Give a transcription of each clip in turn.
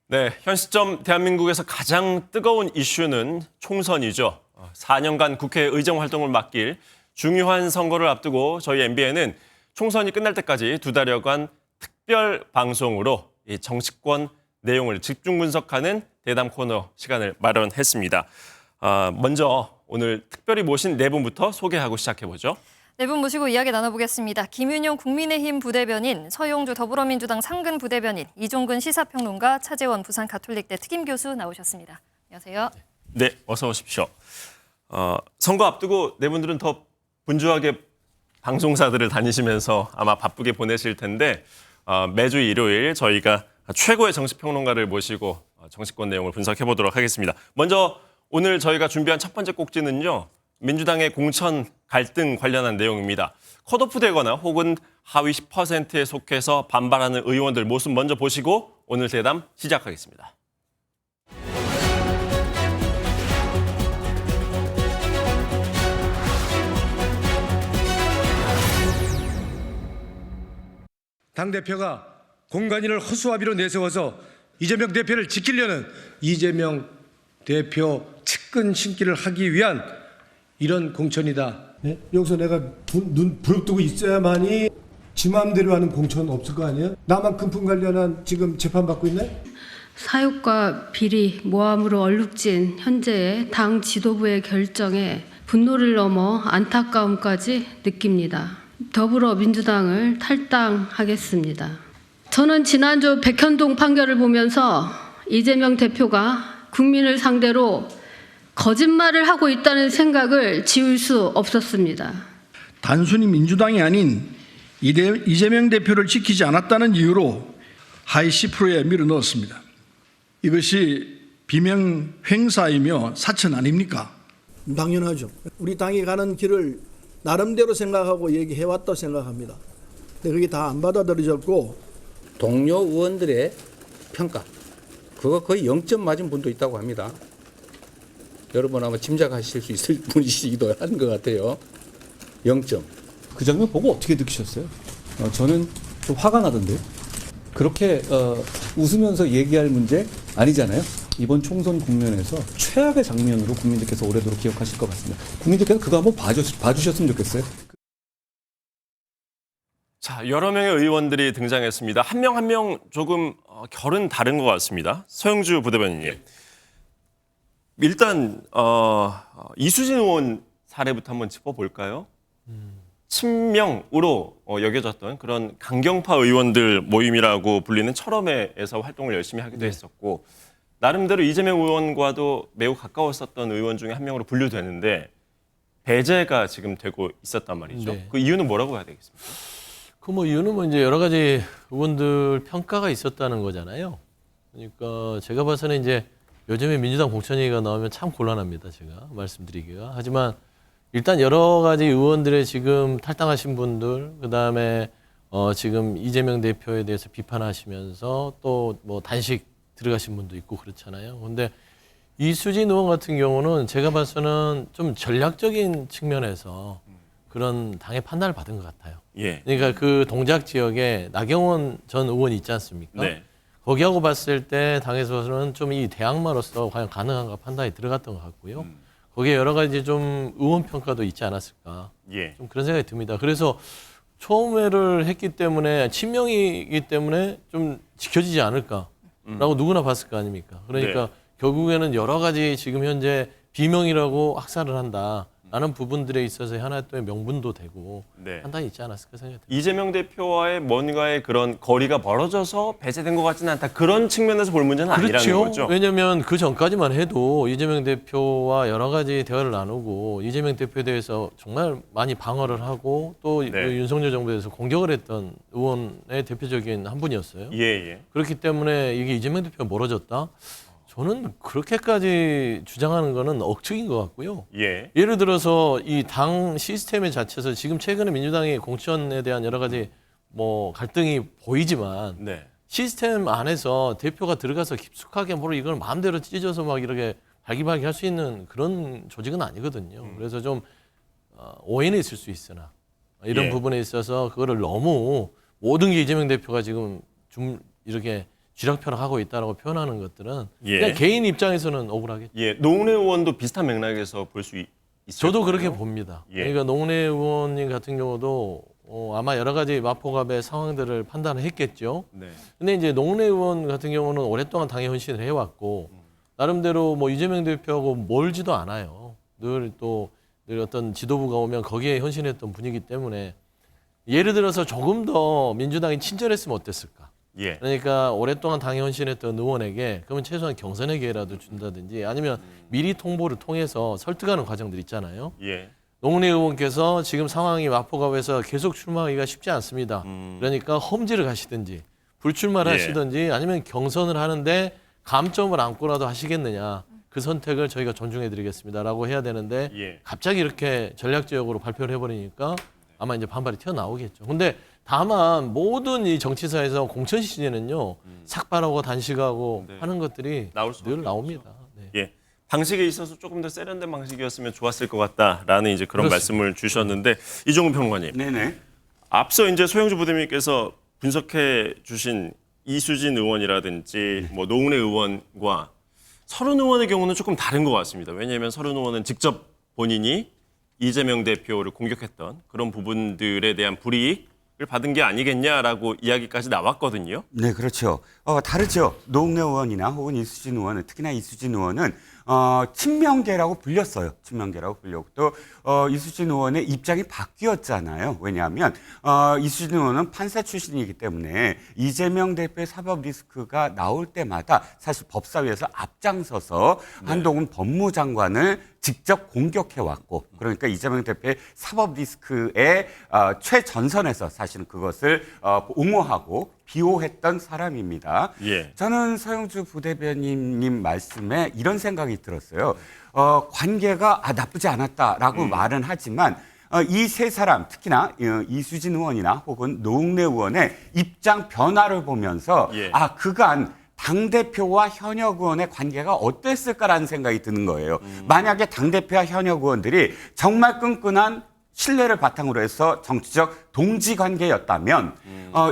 네, 현 시점 대한민국에서 가장 뜨거운 이슈는 총선이죠. 4년간 국회 의정 활동을 맡길 중요한 선거를 앞두고 저희 MBN은 총선이 끝날 때까지 2달여간 특별 방송으로 이 정치권 내용을 집중 분석하는 대담 코너 시간을 마련했습니다. 먼저 오늘 특별히 모신 네 분부터 소개하고 시작해보죠. 네 분 모시고 이야기 나눠보겠습니다. 김윤용 국민의힘 부대변인, 서용주 더불어민주당 상근 부대변인, 이종근 시사평론가, 차재원 부산 가톨릭대 특임교수 나오셨습니다. 안녕하세요. 네, 어서 오십시오. 선거 앞두고 네 분들은 더 분주하게 방송사들을 다니시면서 아마 바쁘게 보내실 텐데 매주 일요일 저희가 최고의 정치평론가를 모시고 정치권 내용을 분석해보도록 하겠습니다. 먼저 오늘 저희가 준비한 첫 번째 꼭지는요. 민주당의 공천 갈등 관련한 내용입니다. 컷오프 되거나 혹은 하위 10%에 속해서 반발하는 의원들 모습 먼저 보시고 오늘 대담 시작하겠습니다. 당대표가 공관위를 허수아비로 내세워서 이재명 대표를 지키려는 이재명 대표 측근 신기를 하기 위한 이런 공천이다. 네? 여기서 내가 눈 부릅뜨고 있어야만이 지 마음대로 하는 공천은 없을 거 아니에요? 나만 금품 관련한 지금 재판받고 있네? 사육과 비리, 모함으로 얼룩진 현재의 당 지도부의 결정에 분노를 넘어 안타까움까지 느낍니다. 더불어민주당을 탈당하겠습니다. 저는 지난주 백현동 판결을 보면서 이재명 대표가 국민을 상대로 거짓말을 하고 있다는 생각을 지울 수 없었습니다. 단순히 민주당이 아닌 이재명 대표를 지키지 않았다는 이유로 하위 10%에 밀어넣었습니다. 이것이 비명 횡사이며 사천 아닙니까? 당연하죠. 우리 당이 가는 길을 나름대로 생각하고 얘기해왔다고 생각합니다. 근데 그게 다 안 받아들여졌고 동료 의원들의 평가 그거 거의 0점 맞은 분도 있다고 합니다. 여러분 아마 짐작하실 수 있을 분이시기도 한 것 같아요. 0점. 그 장면 보고 어떻게 느끼셨어요? 저는 좀 화가 나던데요. 그렇게 웃으면서 얘기할 문제 아니잖아요. 이번 총선 국면에서 최악의 장면으로 국민들께서 오래도록 기억하실 것 같습니다. 국민들께서 그거 한번 봐주셨으면 좋겠어요. 자, 여러 명의 의원들이 등장했습니다. 한 명 한 명 조금 결은 다른 것 같습니다. 서영주 부대변인님. 일단 이수진 의원 사례부터 한번 짚어볼까요? 친명으로 여겨졌던 그런 강경파 의원들 모임이라고 불리는 철험회에서 활동을 열심히 하기도 했었고 나름대로 이재명 의원과도 매우 가까웠었던 의원 중에 한 명으로 분류되는데 배제가 지금 되고 있었단 말이죠. 네. 그 이유는 뭐라고 해야 되겠습니까? 그 이유는 이제 여러 가지 의원들 평가가 있었다는 거잖아요. 그러니까 제가 봐서는 이제 요즘에 민주당 공천 얘기가 나오면 참 곤란합니다. 제가 말씀드리기가. 하지만 일단 여러 가지 의원들의 지금 탈당하신 분들, 그다음에 지금 이재명 대표에 대해서 비판하시면서 또 단식 들어가신 분도 있고 그렇잖아요. 근데 이수진 의원 같은 경우는 제가 봐서는 좀 전략적인 측면에서 그런 당의 판단을 받은 것 같아요. 예. 그러니까 그 동작 지역에 나경원 전 의원이 있지 않습니까? 네. 거기하고 봤을 때 당에서는 좀 이 대항마로서 과연 가능한가 판단이 들어갔던 것 같고요. 거기에 여러 가지 좀 의원 평가도 있지 않았을까. 예. 좀 그런 생각이 듭니다. 그래서 초음회를 했기 때문에 친명이기 때문에 좀 지켜지지 않을까라고 누구나 봤을 거 아닙니까? 그러니까 네. 결국에는 여러 가지 지금 현재 비명이라고 학살을 한다. 라는 부분들에 있어서 하나의 또 명분도 되고 네. 판단이 있지 않았을까 생각이 듭니다. 이재명 대표와의 뭔가의 그런 거리가 멀어져서 배제된 것 같지는 않다. 그런 측면에서 볼 문제는 아니라는 거죠. 왜냐하면 그 전까지만 해도 이재명 대표와 여러 가지 대화를 나누고 이재명 대표에 대해서 정말 많이 방어를 하고 또 네. 윤석열 정부에 대해서 공격을 했던 의원의 대표적인 한 분이었어요. 예. 그렇기 때문에 이게 이재명 대표가 멀어졌다? 저는 그렇게까지 주장하는 거는 억측인 것 같고요. 예. 예를 들어서 이 당 시스템의 자체에서 지금 최근에 민주당이 공천에 대한 여러 가지 갈등이 보이지만 네. 시스템 안에서 대표가 들어가서 깊숙하게 이걸 마음대로 찢어서 막 이렇게 발기발기 할 수 있는 그런 조직은 아니거든요. 그래서 좀 오해는 있을 수 있으나 이런 예. 부분에 있어서 그거를 너무 모든 게 이재명 대표가 지금 좀 이렇게 쥐락펴락하고 있다라고 표현하는 것들은 예. 그냥 개인 입장에서는 억울하겠죠. 예, 노웅래 의원도 비슷한 맥락에서 볼 수 있어요. 저도 그렇게 봅니다. 예. 그러니까 노웅래 의원님 같은 경우도 아마 여러 가지 마포갑의 상황들을 판단을 했겠죠. 네. 근데 이제 노웅래 의원 같은 경우는 오랫동안 당에 헌신을 해왔고 나름대로 뭐 이재명 대표하고 멀지도 않아요. 늘 어떤 지도부가 오면 거기에 헌신했던 분이기 때문에 예를 들어서 조금 더 민주당이 친절했으면 어땠을까? 예. 그러니까 오랫동안 당에 헌신했던 의원에게 그러면 최소한 경선의 기회라도 준다든지 아니면 미리 통보를 통해서 설득하는 과정들 있잖아요. 예. 노웅래 의원께서 지금 상황이 마포갑에서 계속 출마하기가 쉽지 않습니다. 그러니까 험지를 가시든지 불출마를 예. 하시든지 아니면 경선을 하는데 감점을 안고라도 하시겠느냐. 그 선택을 저희가 존중해드리겠습니다라고 해야 되는데 예. 갑자기 이렇게 전략적으로 발표를 해버리니까 아마 이제 반발이 튀어나오겠죠. 근데 다만 모든 이 정치사에서 공천 시즌에는요 삭발하고 단식하고 네. 하는 것들이 나올 수밖에 늘 나옵니다. 네. 예. 방식에 있어서 조금 더 세련된 방식이었으면 좋았을 것 같다라는 이제 그런 그렇습니다. 말씀을 주셨는데 이종훈 평론가님. 네네. 앞서 이제 소영주 부대님께서 분석해 주신 이수진 의원이라든지 뭐 노웅래 의원과 서른 의원의 경우는 조금 다른 것 같습니다. 왜냐하면 서른 의원은 직접 본인이 이재명 대표를 공격했던 그런 부분들에 대한 불이익을 받은 게 아니겠냐라고 이야기까지 나왔거든요. 네, 그렇죠. 다르죠. 노웅래 의원이나 혹은 이수진 의원은, 특히나 이수진 의원은 친명계라고 불렸어요. 친명계라고 불렸고 또 이수진 의원의 입장이 바뀌었잖아요. 왜냐하면 이수진 의원은 판사 출신이기 때문에 이재명 대표의 사법 리스크가 나올 때마다 사실 법사위에서 앞장서서 한동훈 법무장관을 직접 공격해왔고 그러니까 이재명 대표의 사법 리스크의 최전선에서 사실은 그것을 옹호하고 비호했던 사람입니다. 예. 저는 서영주 부대변인님 말씀에 이런 생각이 들었어요. 관계가 나쁘지 않았다라고 말은 하지만 이 세 사람 특히나 이수진 의원이나 혹은 노웅래 의원의 입장 변화를 보면서 예. 그간 당대표와 현역 의원의 관계가 어땠을까라는 생각이 드는 거예요. 만약에 당대표와 현역 의원들이 정말 끈끈한 신뢰를 바탕으로 해서 정치적 동지 관계였다면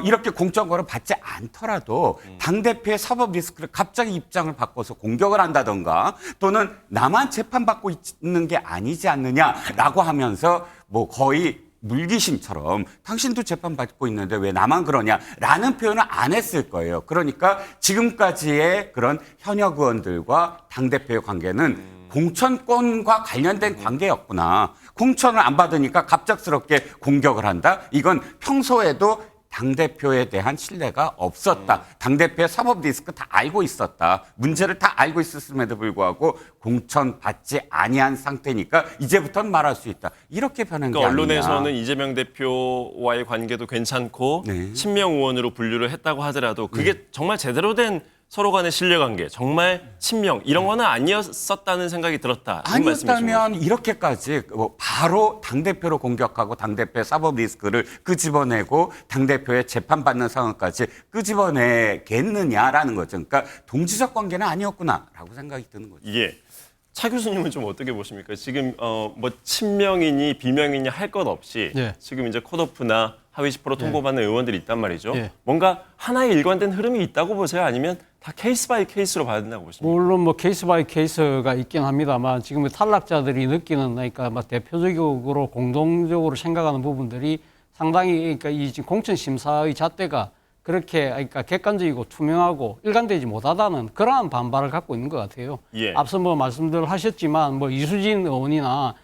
이렇게 공적으로 받지 않더라도 당대표의 사법 리스크를 갑자기 입장을 바꿔서 공격을 한다던가 또는 나만 재판받고 있는 게 아니지 않느냐라고 하면서 뭐 거의 물귀신처럼 당신도 재판받고 있는데 왜 나만 그러냐라는 표현을 안 했을 거예요. 그러니까 지금까지의 그런 현역 의원들과 당대표의 관계는 공천권과 관련된 관계였구나. 공천을 안 받으니까 갑작스럽게 공격을 한다. 이건 평소에도 당대표에 대한 신뢰가 없었다. 당대표의 사법 리스크 다 알고 있었다. 문제를 다 알고 있었음에도 불구하고 공천 받지 아니한 상태니까 이제부터는 말할 수 있다. 이렇게 변한 게 그러니까 아니냐. 언론에서는 이재명 대표와의 관계도 괜찮고 네. 친명 의원으로 분류를 했다고 하더라도 그게 정말 제대로 된 서로 간의 신뢰관계, 정말 친명 이런 거는 아니었었다는 생각이 들었다. 아니었다면 이렇게까지 바로 당대표로 공격하고 당대표의 사법 리스크를 끄집어내고 당대표의 재판받는 상황까지 끄집어내겠느냐라는 거죠. 그러니까 동지적 관계는 아니었구나라고 생각이 드는 거죠. 예. 차 교수님은 좀 어떻게 보십니까? 지금 뭐 친명이니 비명이니 할 것 없이 예. 지금 이제 컷오프나 하위 10% 통보받는 의원들이 있단 말이죠. 예. 뭔가 하나의 일관된 흐름이 있다고 보세요? 아니면 다 케이스 바이 케이스로 봐야 된다고 보십니까? 물론 뭐 케이스 바이 케이스가 있긴 합니다만 지금 탈락자들이 느끼는 그러니까 뭐 대표적으로 공동적으로 생각하는 부분들이 상당히 그러니까 이 지금 공천 심사의 잣대가 그렇게 그러니까 객관적이고 투명하고 일관되지 못하다는 그러한 반발을 갖고 있는 것 같아요. 예. 앞서 뭐 말씀들 하셨지만 뭐 이수진 의원이나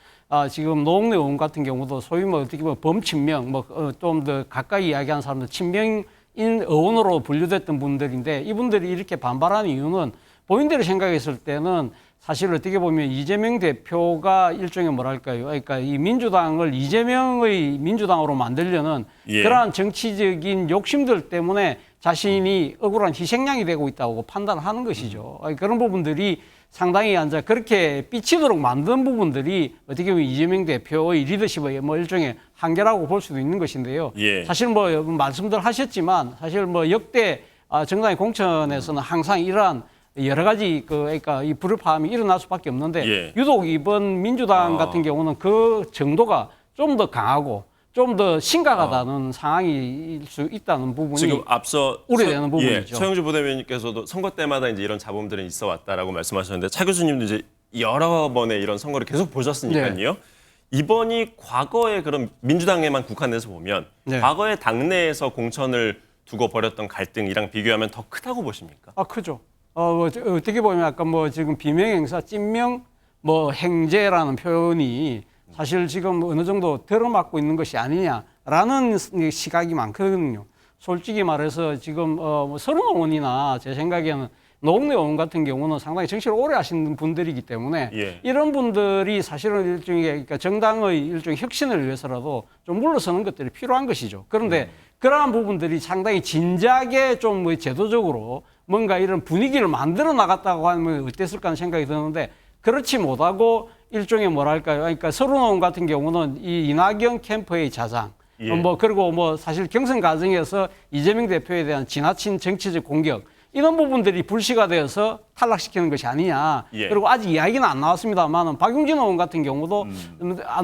지금 노웅래 의원 같은 경우도 소위 뭐 어떻게 보면 범친명 뭐 좀 더 가까이 이야기하는 사람들 친명인 의원으로 분류됐던 분들인데 이분들이 이렇게 반발하는 이유는 본인들이 생각했을 때는 사실 어떻게 보면 이재명 대표가 일종의 뭐랄까요? 그러니까 이 민주당을 이재명의 민주당으로 만들려는 예. 그러한 정치적인 욕심들 때문에 자신이 억울한 희생양이 되고 있다고 판단을 하는 것이죠. 그런 부분들이 상당히 이제 그렇게 삐치도록 만든 부분들이 어떻게 보면 이재명 대표의 리더십의 뭐 일종의 한계라고 볼 수도 있는 것인데요. 예. 사실 뭐 말씀들 하셨지만 사실 뭐 역대 정당의 공천에서는 항상 이러한 여러 가지 그러니까 이 불협화음이 일어날 수밖에 없는데 예. 유독 이번 민주당 같은 경우는 그 정도가 좀 더 강하고 좀 더 심각하다는 상황일 수 있다는 부분이 지금 앞서 우려되는 부분이죠. 서영주 부대변인께서도 선거 때마다 이제 이런 잡음들은 있어 왔다라고 말씀하셨는데 차 교수님도 이제 여러 번의 이런 선거를 계속 보셨으니까요. 이번이 과거에 그런 민주당에만 국한돼서 보면 과거에 당내에서 공천을 두고 벌였던 갈등이랑 비교하면 더 크다고 보십니까? 크죠. 어떻게 보면 아까 뭐 지금 비명행사, 찐명, 뭐 행제라는 표현이 사실 지금 어느 정도 들어맞고 있는 것이 아니냐라는 시각이 많거든요. 솔직히 말해서 지금 뭐 서른 의원이나 제 생각에는 노웅래 의원 같은 경우는 상당히 정치를 오래 하시는 분들이기 때문에 이런 분들이 사실은 일종의 그러니까 정당의 일종의 혁신을 위해서라도 좀 물러서는 것들이 필요한 것이죠. 그런데 그러한 부분들이 상당히 진작에 좀 뭐 제도적으로 뭔가 이런 분위기를 만들어 나갔다고 하면 어땠을까 하는 생각이 드는데 그렇지 못하고 일종의 뭐랄까요. 그러니까 서른 의원 같은 경우는 이 이낙연 캠프의 자장 뭐 그리고 뭐 사실 경선 과정에서 이재명 대표에 대한 지나친 정치적 공격 이런 부분들이 불씨가 되어서 탈락시키는 것이 아니냐. 그리고 아직 이야기는 안 나왔습니다만 박용진 의원 같은 경우도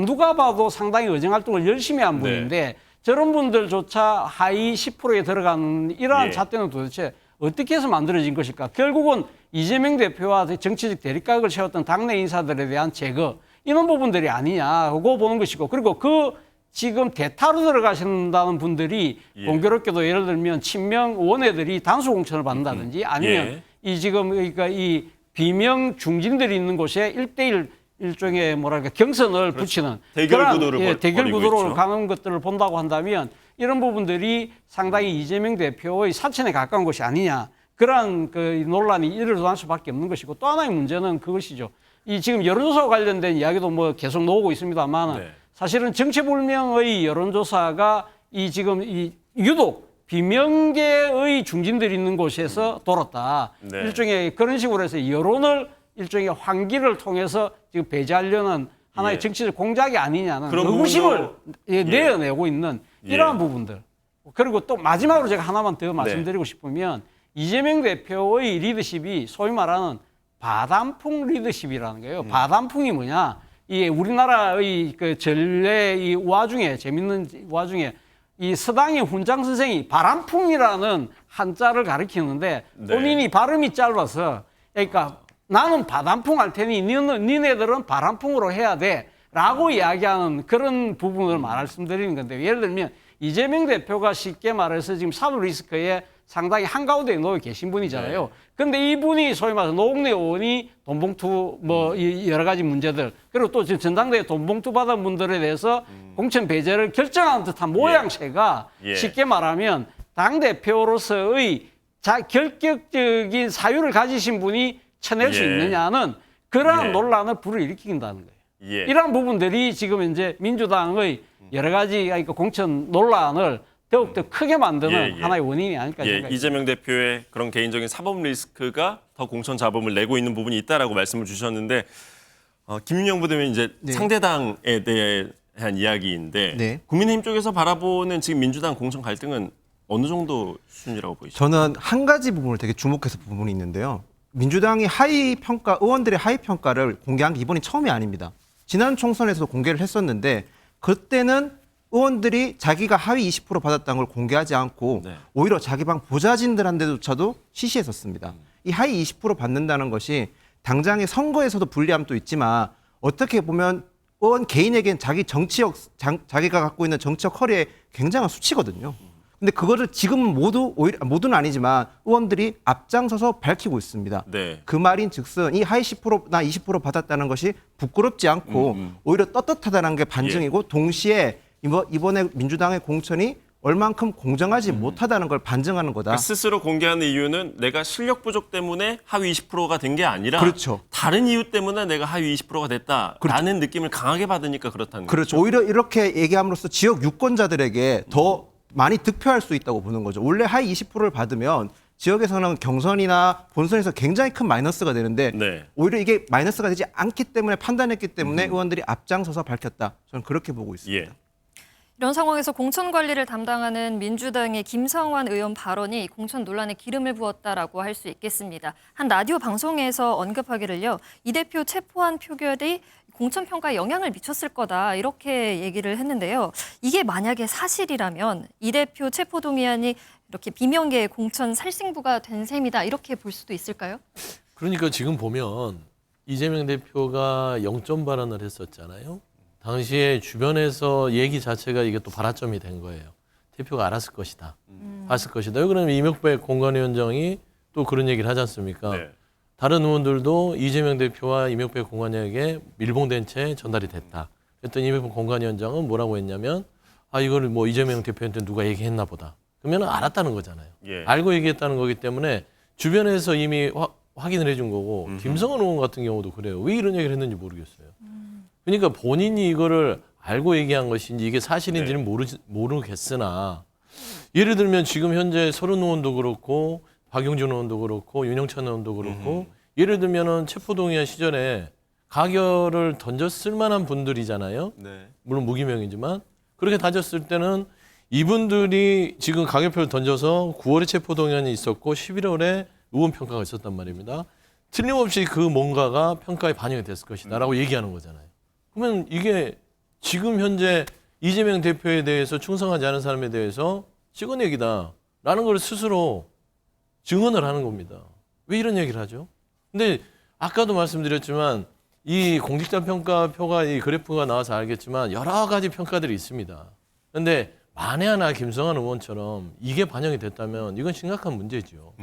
누가 봐도 상당히 의정 활동을 열심히 한 분인데 저런 분들조차 하위 10%에 들어가는 이러한 잣대는 도대체 어떻게 해서 만들어진 것일까? 결국은 이재명 대표와 정치적 대립각을 세웠던 당내 인사들에 대한 제거 이런 부분들이 아니냐고 보는 것이고 그리고 그 지금 대타로 들어가신다는 분들이 공교롭게도 예를 들면 친명 원외들이 단수 공천을 받는다든지 아니면 이 지금 그러니까 이 비명 중진들이 있는 곳에 1대1 일종의 뭐랄까 경선을 붙이는 대결 구도를 대결 구도로 가는 것들을 본다고 한다면 이런 부분들이 상당히 이재명 대표의 사천에 가까운 것이 아니냐 그러한 그 논란이 일어날 수밖에 없는 것이고 또 하나의 문제는 그것이죠. 이 지금 여론조사 관련된 이야기도 뭐 계속 나오고 있습니다만 사실은 정체불명의 여론조사가 이 지금 이 유독 비명계의 중진들이 있는 곳에서 돌았다. 일종의 그런 식으로 해서 여론을 일종의 환기를 통해서 지금 배제하려는 하나의 정치적 공작이 아니냐는 의구심을 내어내고 있는 이러한 부분들. 그리고 또 마지막으로 제가 하나만 더 말씀드리고 싶으면 이재명 대표의 리더십이 소위 말하는 바단풍 리더십이라는 거예요. 바단풍이 뭐냐? 이 우리나라의 그 전례 이 와중에 재밌는 와중에 이 서당의 훈장 선생이 바람풍이라는 한자를 가리키는데 본인이 발음이 짧아서 그러니까 나는 바람풍 할 테니 니네들은 바람풍으로 해야 돼라고 이야기하는 그런 부분을 말씀드리는 건데 예를 들면 이재명 대표가 쉽게 말해서 지금 사드 리스크에 상당히 한가운데에 놓여 계신 분이잖아요. 근데 이분이 소위 말해서 노웅래 의원이 돈봉투 뭐 여러 가지 문제들 그리고 또 지금 전당대회 돈봉투 받은 분들에 대해서 공천 배제를 결정한 듯한 모양새가 쉽게 말하면 당대표로서의 결격적인 사유를 가지신 분이 쳐낼 수 있느냐는 그러한 논란을 불러일으킨다는 거예요. 이러한 부분들이 지금 이제 민주당의 여러 가지 그러니까 공천 논란을 더욱더 크게 만드는 하나의 원인이 아닐까 생각합니다. 이재명 대표의 그런 개인적인 사법 리스크가 더 공천 잡음을 내고 있는 부분이 있다라고 말씀을 주셨는데 김윤영 부대변인 이제 상대당에 대한 이야기인데 국민의힘 쪽에서 바라보는 지금 민주당 공천 갈등은 어느 정도 수준이라고 보이시죠? 저는 한 가지 부분을 되게 주목해서 본 부분이 있는데요. 민주당이 하위 평가, 의원들의 하위 평가를 공개한 게 이번이 처음이 아닙니다. 지난 총선에서도 공개를 했었는데 그때는 의원들이 자기가 하위 20% 받았다는 걸 공개하지 않고 오히려 자기 방 보좌진들한테조차도 시시했었습니다. 이 하위 20% 받는다는 것이 당장의 선거에서도 불리함도 있지만 어떻게 보면 의원 개인에겐 자기가 갖고 있는 정치적 커리어에 굉장한 수치거든요. 근데 그거를 지금 모두는 아니지만 의원들이 앞장서서 밝히고 있습니다. 그 말인 즉슨 이 하위 10%나 20% 받았다는 것이 부끄럽지 않고 오히려 떳떳하다는 게 반증이고 동시에 이번에 민주당의 공천이 얼만큼 공정하지 못하다는 걸 반증하는 거다. 그러니까 스스로 공개하는 이유는 내가 실력 부족 때문에 하위 20%가 된 게 아니라 다른 이유 때문에 내가 하위 20%가 됐다라는 느낌을 강하게 받으니까 그렇다는 거죠. 오히려 이렇게 얘기함으로써 지역 유권자들에게 더 많이 득표할 수 있다고 보는 거죠. 원래 하위 20%를 받으면 지역에서는 경선이나 본선에서 굉장히 큰 마이너스가 되는데 오히려 이게 마이너스가 되지 않기 때문에 판단했기 때문에 의원들이 앞장서서 밝혔다. 저는 그렇게 보고 있습니다. 이런 상황에서 공천 관리를 담당하는 민주당의 김성환 의원 발언이 공천 논란에 기름을 부었다라고 할 수 있겠습니다. 한 라디오 방송에서 언급하기를요. 이 대표 체포한 표결이 공천 평가에 영향을 미쳤을 거다 이렇게 얘기를 했는데요. 이게 만약에 사실이라면 이 대표 체포동의안이 이렇게 비명계의 공천 살생부가 된 셈이다 이렇게 볼 수도 있을까요? 그러니까 지금 보면 이재명 대표가 0점 발언을 했었잖아요. 당시에 주변에서 얘기 자체가 이게 또 발화점이 된 거예요. 대표가 알았을 것이다. 봤을 것이다. 그러면 이명백 공관위원장이 또 그런 얘기를 하지 않습니까? 네. 다른 의원들도 이재명 대표와 이명백 공관위원에게 밀봉된 채 전달이 됐다. 그랬더니 이명백 공관위원장은 뭐라고 했냐면 이거를 뭐 이재명 대표한테 누가 얘기했나 보다. 그러면 알았다는 거잖아요. 예. 알고 얘기했다는 거기 때문에 주변에서 이미 확인을 해준 거고 김성원 의원 같은 경우도 그래요. 왜 이런 얘기를 했는지 모르겠어요. 그러니까 본인이 이거를 알고 얘기한 것인지 이게 사실인지는 모르겠으나 예를 들면 지금 현재 서른 의원도 그렇고 박용진 의원도 그렇고 윤영찬 의원도 그렇고 예를 들면은 체포동의안 시절에 가결을 던졌을 만한 분들이잖아요. 네. 물론 무기명이지만 그렇게 던졌을 때는 이분들이 지금 가결표를 던져서 9월에 체포동의안이 있었고 11월에 의원평가가 있었단 말입니다. 틀림없이 그 뭔가가 평가에 반영이 됐을 것이다라고 얘기하는 거잖아요. 그러면 이게 지금 현재 이재명 대표에 대해서 충성하지 않은 사람에 대해서 찍어내기다라는 걸 스스로 증언을 하는 겁니다. 왜 이런 얘기를 하죠? 근데 아까도 말씀드렸지만 이 공직자 평가표가 이 그래프가 나와서 알겠지만 여러 가지 평가들이 있습니다. 그런데 만에 하나 김성환 의원처럼 이게 반영이 됐다면 이건 심각한 문제죠.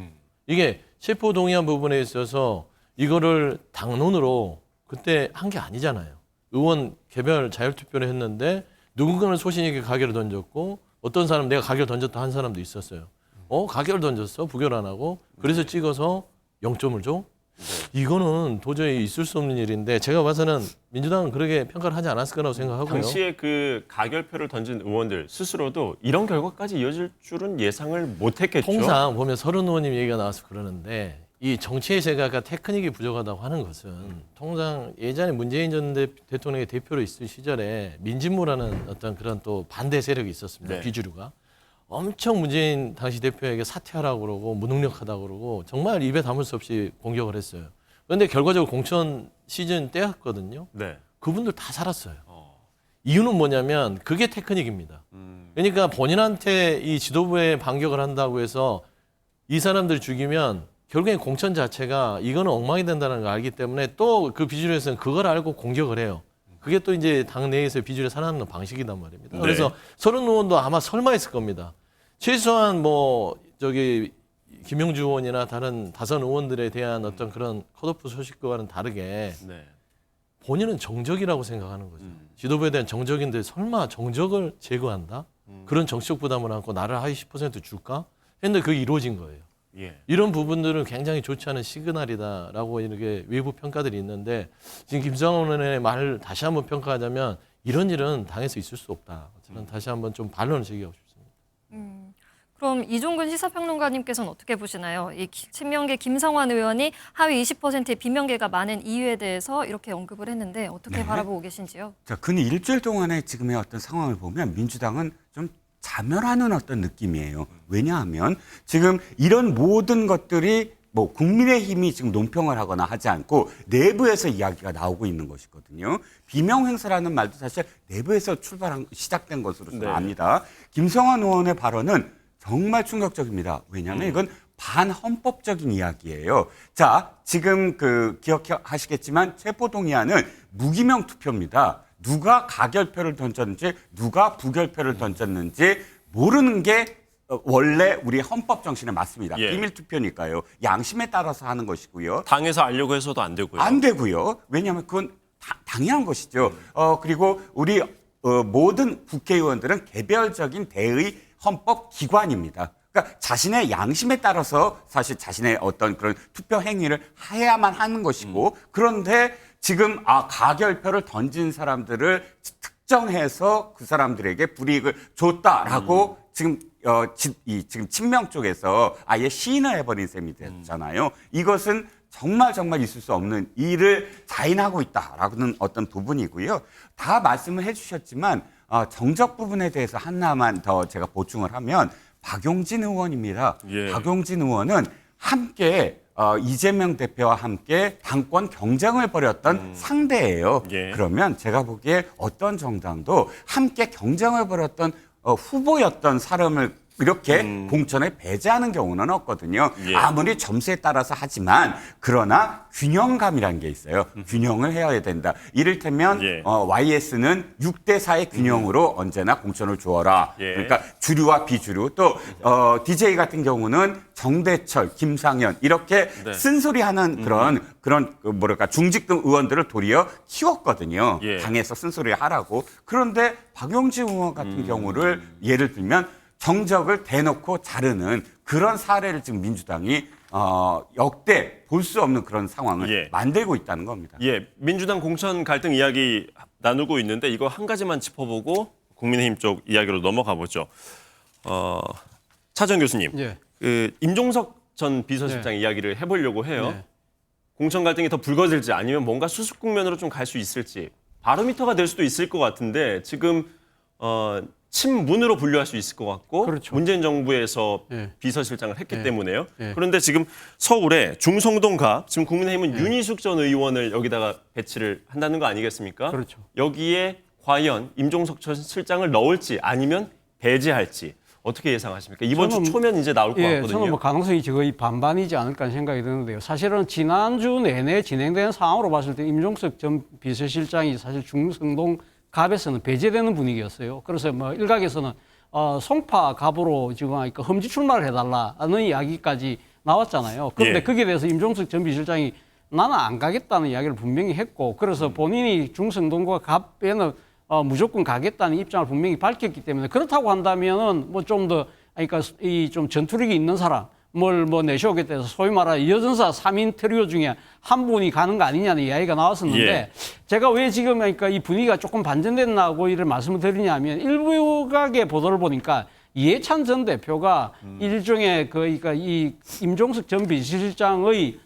이게 체포동의안 부분에 있어서 이거를 당론으로 그때 한 게 아니잖아요. 의원 개별 자율투표를 했는데 누군가는 소신 있게 가결을 던졌고 어떤 사람 내가 가결 던졌다 한 사람도 있었어요. 가결 던졌어? 부결 안 하고 그래서 찍어서 0점을 줘? 이거는 도저히 있을 수 없는 일인데 제가 봐서는 민주당은 그렇게 평가를 하지 않았을 거라고 생각하고요. 당시에 그 가결표를 던진 의원들 스스로도 이런 결과까지 이어질 줄은 예상을 못했겠죠. 통상 보면 서른 의원님 얘기가 나와서 그러는데 이 정치의 제가가 테크닉이 부족하다고 하는 것은 통상 예전에 문재인 전 대통령의 대표로 있을 시절에 민진무라는 어떤 그런 또 반대 세력이 있었습니다. 네. 비주류가. 엄청 문재인 당시 대표에게 사퇴하라고 그러고 무능력하다고 그러고 정말 입에 담을 수 없이 공격을 했어요. 그런데 결과적으로 공천 시즌 때였거든요. 네. 그분들 다 살았어요. 이유는 뭐냐면 그게 테크닉입니다. 그러니까 본인한테 이 지도부에 반격을 한다고 해서 이 사람들 죽이면 결국엔 공천 자체가 이거는 엉망이 된다는 걸 알기 때문에 또 그 비주류에서는 그걸 알고 공격을 해요. 그게 또 이제 당 내에서 비주류 살아남는 방식이단 말입니다. 그래서 서른 의원도 아마 설마 했을 겁니다. 최소한 뭐 김용주 의원이나 다른 다선 의원들에 대한 어떤 그런 컷오프 소식과는 다르게 본인은 정적이라고 생각하는 거죠. 지도부에 대한 정적인데 설마 정적을 제거한다? 그런 정치적 부담을 안고 나를 하위 10% 줄까? 했는데 그게 이루어진 거예요. 예. 이런 부분들은 굉장히 좋지 않은 시그널이다라고 이렇게 외부 평가들이 있는데 지금 김성원 의원의 말을 다시 한번 평가하자면 이런 일은 당에서 있을 수 없다. 저는 다시 한번 좀 반론을 제기하고 싶습니다. 그럼 이종근 시사평론가님께서는 어떻게 보시나요? 이 친명계 김성환 의원이 하위 20%의 비명계가 많은 이유에 대해서 이렇게 언급을 했는데 어떻게 바라보고 계신지요? 자, 근 일주일 동안의 지금의 어떤 상황을 보면 민주당은 좀 자멸하는 어떤 느낌이에요. 왜냐하면 지금 이런 모든 것들이 뭐 국민의힘이 지금 논평을 하거나 하지 않고 내부에서 이야기가 나오고 있는 것이거든요. 비명행사라는 말도 사실 내부에서 시작된 것으로 압니다. 김성환 의원의 발언은 정말 충격적입니다. 왜냐하면 이건 반헌법적인 이야기예요. 자, 지금 기억하시겠지만 체포동의안은 무기명 투표입니다. 누가 가결표를 던졌는지 누가 부결표를 던졌는지 모르는 게 원래 우리 헌법 정신에 맞습니다. 예. 비밀 투표니까요. 양심에 따라서 하는 것이고요. 당에서 알려고 해서도 안 되고요. 안 되고요. 왜냐하면 그건 당연한 것이죠. 그리고 우리 모든 국회의원들은 개별적인 대의 헌법 기관입니다. 그러니까 자신의 양심에 따라서 사실 자신의 어떤 그런 투표 행위를 해야만 하는 것이고 그런데 지금 가결표를 던진 사람들을 특정해서 그 사람들에게 불이익을 줬다라고 지금 지금 친명 쪽에서 아예 시인을 해버린 셈이 됐잖아요. 이것은 정말 있을 수 없는 일을 자인하고 있다라는 어떤 부분이고요. 다 말씀을 해주셨지만 정적 부분에 대해서 하나만 더 제가 보충을 하면 박용진 의원입니다. 예. 박용진 의원은 함께 이재명 대표와 함께 당권 경쟁을 벌였던 상대예요. 예. 그러면 제가 보기에 어떤 정당도 함께 경쟁을 벌였던 후보였던 사람을 이렇게 공천에 배제하는 경우는 없거든요. 예. 아무리 점수에 따라서 하지만 그러나 균형감이라는 게 있어요. 균형을 해야 된다. 이를테면 예. YS는 6대4의 균형으로 언제나 공천을 주어라. 예. 그러니까 주류와 비주류 또 DJ 같은 경우는 정대철, 김상현 이렇게 네. 쓴소리하는 그런 뭐랄까 중직등 의원들을 도리어 키웠거든요. 예. 당에서 쓴소리 하라고. 그런데 박용진 의원 같은 경우를 예를 들면 정적을 대놓고 자르는 그런 사례를 지금 민주당이 역대 볼 수 없는 그런 상황을 예. 만들고 있다는 겁니다. 예, 민주당 공천 갈등 이야기 나누고 있는데 이거 한 가지만 짚어보고 국민의힘 쪽 이야기로 넘어가 보죠. 차정 교수님, 예. 그 임종석 전 비서실장 이야기를 해보려고 해요. 네. 공천 갈등이 더 불거질지 아니면 뭔가 수습 국면으로 좀 갈 수 있을지 바로미터가 될 수도 있을 것 같은데 지금 친문으로 분류할 수 있을 것 같고 그렇죠. 문재인 정부에서 예. 비서실장을 했기 예. 때문에요. 예. 그런데 지금 서울에 중성동갑 지금 국민의힘은 윤희숙 전 의원을 여기다가 배치를 한다는 거 아니겠습니까? 그렇죠. 여기에 과연 임종석 전 실장을 넣을지 아니면 배제할지 어떻게 예상하십니까? 이번 주 저는, 초면 이제 나올 것 같거든요. 저는 뭐 가능성이 거의 반반이지 않을까 생각이 드는데요. 사실은 지난주 내내 진행된 상황으로 봤을 때 임종석 전 비서실장이 사실 중성동 갑에서는 배제되는 분위기였어요. 그래서 뭐 일각에서는 송파 갑으로 지금 하니까 험지 출마를 해달라는 이야기까지 나왔잖아요. 그런데 예. 거기에 대해서 임종석 전 비서실장이 나는 안 가겠다는 이야기를 분명히 했고 그래서 본인이 중성동과 갑에는 무조건 가겠다는 입장을 분명히 밝혔기 때문에 그렇다고 한다면은 뭐 좀 더 그러니까 이 좀 전투력이 있는 사람 뭘 뭐 내셔오겠다 해서 소위 말하는 여전사 3인 트리오 중에 한 분이 가는 거 아니냐는 이야기가 나왔었는데 예. 제가 왜 지금 그러니까 이 분위기가 조금 반전됐나고 이를 말씀을 드리냐면 일부각의 보도를 보니까 이해찬 전 대표가 일종의 그러니까 이 임종석 전 비서실장의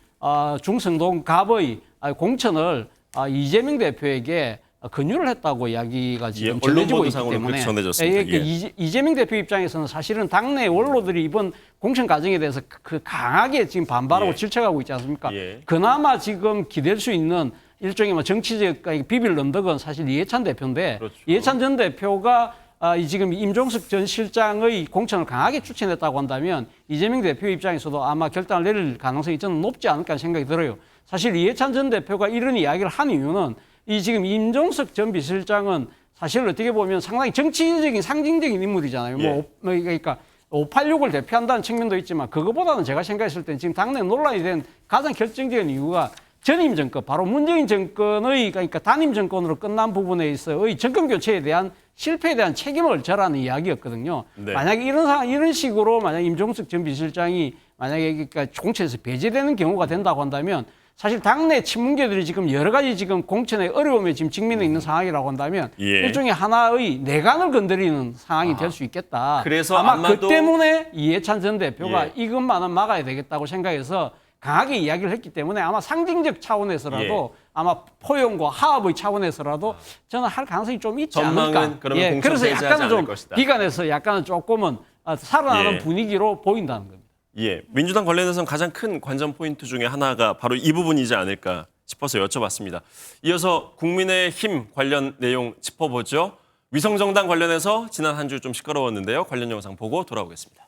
중성동 갑의 공천을 이재명 대표에게 권유를 했다고 이야기가 지금 예, 전해지고 있기 언론 때문에 그렇게 전해졌습니다. 예. 이재명 대표 입장에서는 사실은 당내 원로들이 이번 공천 과정에 대해서 그 강하게 지금 반발하고 예. 질책하고 있지 않습니까? 예. 그나마 지금 기댈 수 있는 일종의 뭐 정치적 비빌 언덕은 사실 이해찬 대표인데 그렇죠. 이해찬 전 대표가 이 지금 임종석 전 실장의 공천을 강하게 추천했다고 한다면 이재명 대표 입장에서도 아마 결단을 내릴 가능성이 저는 높지 않을까 생각이 들어요. 사실 이해찬 전 대표가 이런 이야기를 한 이유는 이 지금 임종석 전 비서실장은 사실 어떻게 보면 상당히 정치적인 상징적인 인물이잖아요. 예. 뭐 그러니까 586을 대표한다는 측면도 있지만 그거보다는 제가 생각했을 때 지금 당내 논란이 된 가장 결정적인 이유가 전임 정권, 바로 문재인 정권의 그러니까 단임 정권으로 끝난 부분에 있어의 정권 교체에 대한 실패에 대한 책임을 져라는 이야기였거든요. 네. 만약에 이런 식으로 만약 임종석 전 비서실장이 만약에 그러니까 공천에서 배제되는 경우가 된다고 한다면 사실 당내 친문계들이 지금 여러 가지 지금 공천의 어려움에 지금 직면해 있는 상황이라고 한다면 예. 일종의 하나의 내관을 건드리는 상황이 될 수 있겠다. 그래서 아마 아마도- 그 때문에 이해찬 전 대표가 예. 이것만은 막아야 되겠다고 생각해서 강하게 이야기를 했기 때문에 아마 상징적 차원에서라도 아마 포용과 화합의 차원에서라도 저는 할 가능성이 좀 있지 전망은 않을까. 그러면 공천 그래서 배제하지 약간은 않을 좀 것이다. 비관해서 약간은 조금은 살아나는 예. 분위기로 보인다는 겁니다. 예, 민주당 관련해서는 가장 큰 관전 포인트 중에 하나가 바로 이 부분이지 않을까 싶어서 여쭤봤습니다. 이어서 국민의힘 관련 내용 짚어보죠. 위성정당 관련해서 지난 한 주 좀 시끄러웠는데요. 관련 영상 보고 돌아오겠습니다.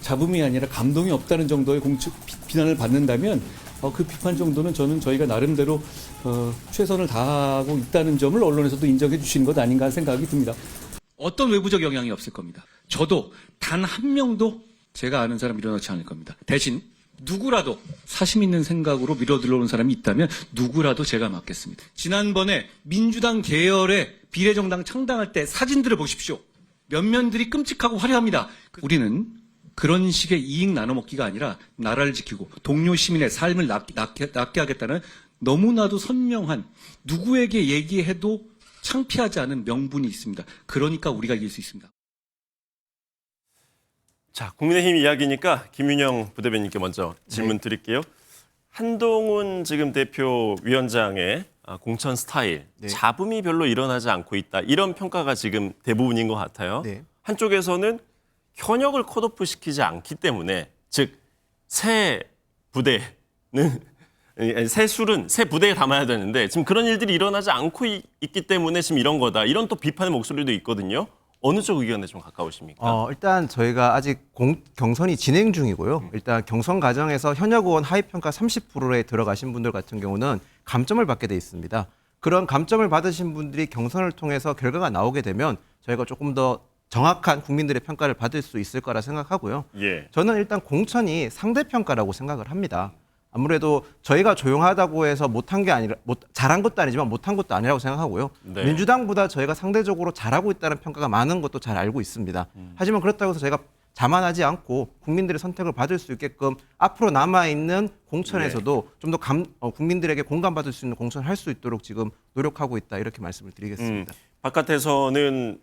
잡음이 아니라 감동이 없다는 정도의 비난을 받는다면 그 비판 정도는 저는 저희가 나름대로 최선을 다하고 있다는 점을 언론에서도 인정해 주시는 것 아닌가 생각이 듭니다. 어떤 외부적 영향이 없을 겁니다. 저도 단 한 명도 제가 아는 사람 밀어넣지 않을 겁니다. 대신 누구라도 사심 있는 생각으로 밀어 들어오는 사람이 있다면 누구라도 제가 맡겠습니다. 지난번에 민주당 계열의 비례정당 창당할 때 사진들을 보십시오. 면면들이 끔찍하고 화려합니다. 우리는 그런 식의 이익 나눠먹기가 아니라 나라를 지키고 동료 시민의 삶을 낫게 하겠다는 너무나도 선명한 누구에게 얘기해도 창피하지 않은 명분이 있습니다. 그러니까 우리가 이길 수 있습니다. 자, 국민의힘 이야기니까 김윤영 부대변인께 먼저 질문 드릴게요. 한동훈 지금 대표 위원장의 공천 스타일, 네. 잡음이 별로 일어나지 않고 있다. 이런 평가가 지금 대부분인 것 같아요. 네. 한쪽에서는 현역을 컷오프 시키지 않기 때문에, 즉 새 부대는 새 술은 새 부대에 담아야 되는데 지금 그런 일들이 일어나지 않고 있기 때문에 지금 이런 거다. 이런 또 비판의 목소리도 있거든요. 어느 쪽 의견에 좀 가까우십니까? 일단 저희가 아직 경선이 진행 중이고요. 일단 경선 과정에서 현역 의원 하위 평가 30%에 들어가신 분들 같은 경우는 감점을 받게 돼 있습니다. 그런 감점을 받으신 분들이 경선을 통해서 결과가 나오게 되면 저희가 조금 더 정확한 국민들의 평가를 받을 수 있을 거라 생각하고요. 예. 저는 일단 공천이 상대평가라고 생각을 합니다. 아무래도 저희가 조용하다고 해서 못한 게 아니라 잘한 것도 아니지만 못한 것도 아니라고 생각하고요. 네. 민주당보다 저희가 상대적으로 잘하고 있다는 평가가 많은 것도 잘 알고 있습니다. 하지만 그렇다고 해서 저희가 자만하지 않고 국민들의 선택을 받을 수 있게끔 앞으로 남아있는 공천에서도 좀 더 국민들에게 공감받을 수 있는 공천을 할 수 있도록 지금 노력하고 있다, 이렇게 말씀을 드리겠습니다. 바깥에서는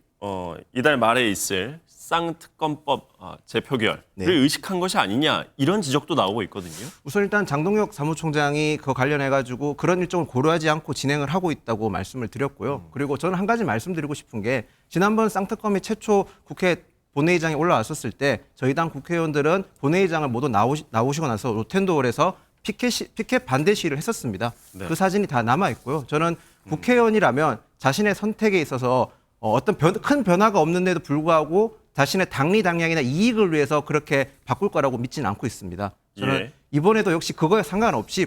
이달 말에 있을 쌍특검법 재표결을 네. 의식한 것이 아니냐, 이런 지적도 나오고 있거든요. 우선 일단 장동혁 사무총장이 그거 관련해가지고 그런 일정을 고려하지 않고 진행을 하고 있다고 말씀을 드렸고요. 그리고 저는 한 가지 말씀드리고 싶은 게, 지난번 쌍특검이 최초 국회 본회의장에 올라왔었을 때 저희 당 국회의원들은 본회의장을 모두 나오시고 나서 로텐도홀에서 피켓 반대 시위를 했었습니다. 네. 그 사진이 다 남아 있고요. 저는 국회의원이라면 자신의 선택에 있어서 어떤 큰 변화가 없는데도 불구하고 자신의 당리당략이나 이익을 위해서 그렇게 바꿀 거라고 믿지는 않고 있습니다. 저는 예. 이번에도 역시 그거에 상관없이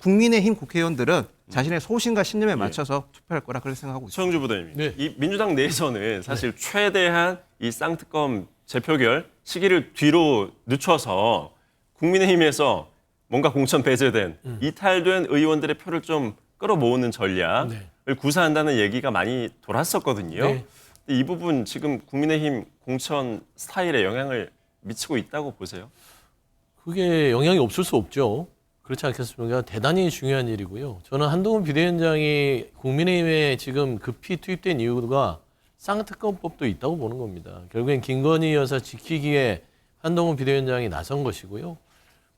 국민의힘 국회의원들은 자신의 소신과 신념에 맞춰서 투표할 거라 그렇게 생각하고 있습니다. 서영주 부대님, 네. 이 민주당 내에서는 사실 최대한 이 쌍특검 재표결 시기를 뒤로 늦춰서 국민의힘에서 뭔가 공천 배제된 이탈된 의원들의 표를 좀 끌어모으는 전략을 구사한다는 얘기가 많이 돌았었거든요. 네. 근데 이 부분 지금 국민의힘 공천 스타일에 영향을 미치고 있다고 보세요? 그게 영향이 없을 수 없죠. 그렇지 않겠습니까? 대단히 중요한 일이고요. 저는 한동훈 비대위원장이 국민의힘에 지금 급히 투입된 이유가 쌍특검법도 있다고 보는 겁니다. 결국엔 김건희 여사 지키기에 한동훈 비대위원장이 나선 것이고요.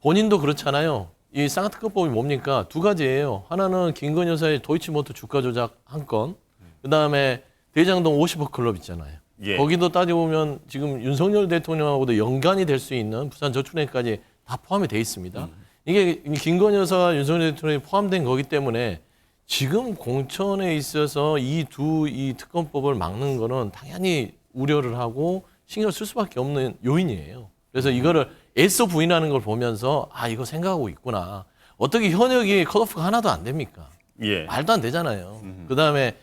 본인도 그렇잖아요. 이 쌍특검법이 뭡니까? 두 가지예요. 하나는 김건희 여사의 도이치모터 주가 조작 한 건, 그다음에 대장동 50억 클럽 있잖아요. 예. 거기도 따져보면 지금 윤석열 대통령하고도 연관이 될 수 있는 부산저축은행까지 다 포함이 돼 있습니다. 이게 김건희 여사와 윤석열 대통령이 포함된 거기 때문에 지금 공천에 있어서 이 특검법을 막는 거는 당연히 우려를 하고 신경을 쓸 수밖에 없는 요인이에요. 그래서 이거를 애써 부인하는 걸 보면서 이거 생각하고 있구나. 어떻게 현역이 컷오프가 하나도 안 됩니까? 예. 말도 안 되잖아요. 그다음에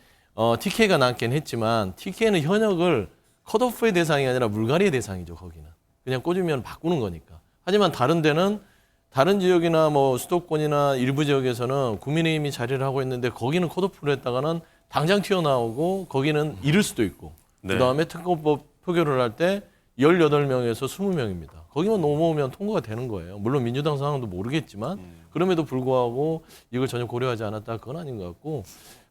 TK가 남긴 했지만 TK는 현역을 컷오프의 대상이 아니라 물갈이의 대상이죠. 거기는 그냥 꽂으면 바꾸는 거니까. 하지만 다른 데는 다른 지역이나 뭐 수도권이나 일부 지역에서는 국민의힘이 자리를 하고 있는데 거기는 컷오프를 했다가는 당장 튀어나오고 거기는 잃을 수도 있고 네. 그다음에 특검법 표결을 할 때 18명에서 20명입니다. 거기만 넘어오면 통과가 되는 거예요. 물론 민주당 상황도 모르겠지만 그럼에도 불구하고 이걸 전혀 고려하지 않았다, 그건 아닌 것 같고,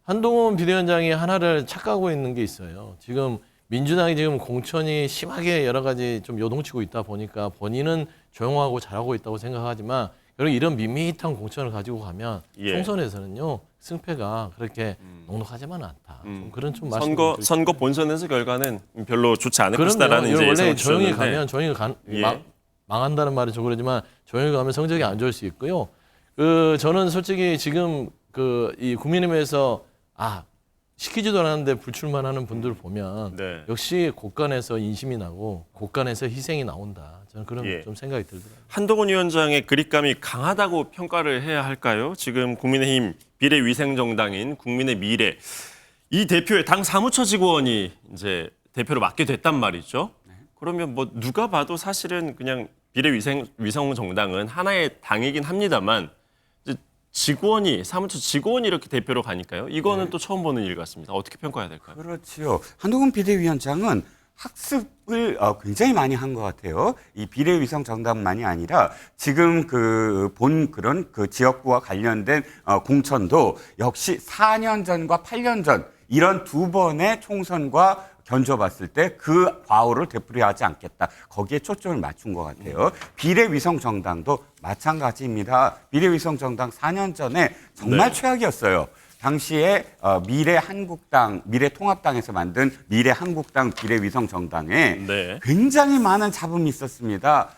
한동훈 비대위원장이 하나를 착각하고 있는 게 있어요. 지금 민주당이 지금 공천이 심하게 여러 가지 좀 요동치고 있다 보니까 본인은 조용하고 잘하고 있다고 생각하지만 여러분 이런 밋밋한 공천을 가지고 가면 예. 총선에서는요 승패가 그렇게 넉넉하지만 않다. 좀 그런 좀 선거 본선에서 결과는 별로 좋지 않을 그럼요. 것이다라는 이제 원래 예상을 조용히 주셨는데. 가면 조용히 예. 망한다는 말이 좀 그러지만 조용히 가면 성적이 안 좋을 수 있고요. 저는 솔직히 지금 이 국민의힘에서 시키지도 않았는데 불출마하는 분들 보면 네. 역시 곳간에서 인심이 나고 곳간에서 희생이 나온다. 저는 그런 예. 좀 생각이 들더라고요. 한동훈 위원장의 그립감이 강하다고 평가를 해야 할까요? 지금 국민의힘 비례위생정당인 국민의 미래, 이 대표의 당 사무처 직원이 이제 대표를 맡게 됐단 말이죠. 그러면 뭐 누가 봐도 사실은 그냥 비례위생정당은 하나의 당이긴 합니다만 직원이, 사무처 직원이 이렇게 대표로 가니까요. 이거는 또 처음 보는 일 같습니다. 어떻게 평가해야 될까요? 그렇지요. 한동훈 비대위원장은 학습을 굉장히 많이 한 것 같아요. 이 비례위성 정당만이 아니라 지금 그런 지역구와 관련된 공천도 역시 4년 전과 8년 전 이런 두 번의 총선과 견줘봤을 때 그 과오를 되풀이하지 않겠다. 거기에 초점을 맞춘 것 같아요. 비례위성 정당도 마찬가지입니다. 비례위성 정당 4년 전에 정말 네. 최악이었어요. 당시에 미래통합당에서 만든 미래한국당 비례위성정당에 네. 굉장히 많은 잡음이 있었습니다.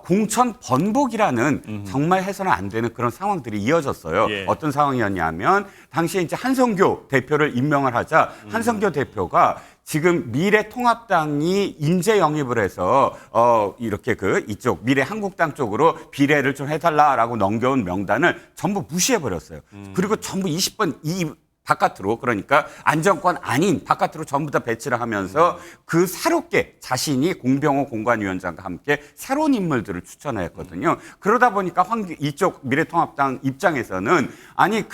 공천 번복이라는 정말 해서는 안 되는 그런 상황들이 이어졌어요. 예. 어떤 상황이었냐면 당시에 이제 한성교 대표를 임명을 하자 한성교 대표가 지금 미래통합당이 인재 영입을 해서 이렇게 이쪽 미래한국당 쪽으로 비례를 좀 해달라라고 넘겨온 명단을 전부 무시해버렸어요. 그리고 전부 20번 바깥으로, 그러니까 안정권 아닌 바깥으로 전부 다 배치를 하면서 그 새롭게 자신이 공병호 공관위원장과 함께 새로운 인물들을 추천했거든요. 그러다 보니까 이쪽 미래통합당 입장에서는 아니